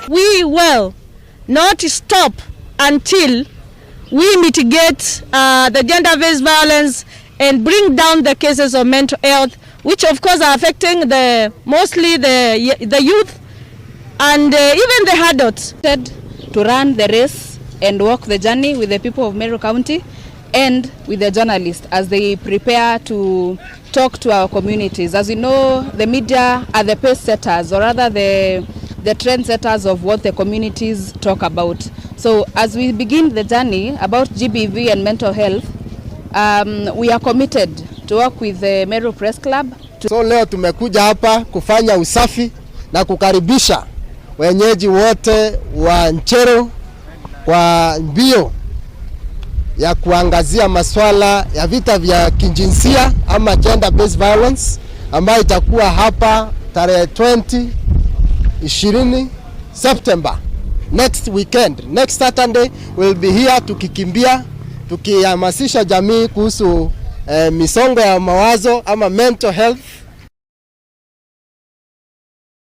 We will not stop until we mitigate the gender-based violence and bring down the cases of mental health, which of course are affecting mostly the youth and even the adults. To run the race and walk the journey with the people of Meru County and with the journalists as they prepare to talk to our communities. As you know, the media are the pace setters, or rather the trend setters of what the communities talk about. So as we begin the journey about GBV and mental health, we are committed to work with the Meru Press Club. So leo tumekuja hapa kufanya usafi na kukaribisha wenyeji wote wa Ncheru kwa mbio ya kuangazia masuala ya vita vya kijinsia ama gender based violence ambayo itakuwa hapa tarehe 20 September next weekend. Next Saturday we'll be here tukikimbia tukihamasisha jamii kuhusu misongo ya mawazo ama mental health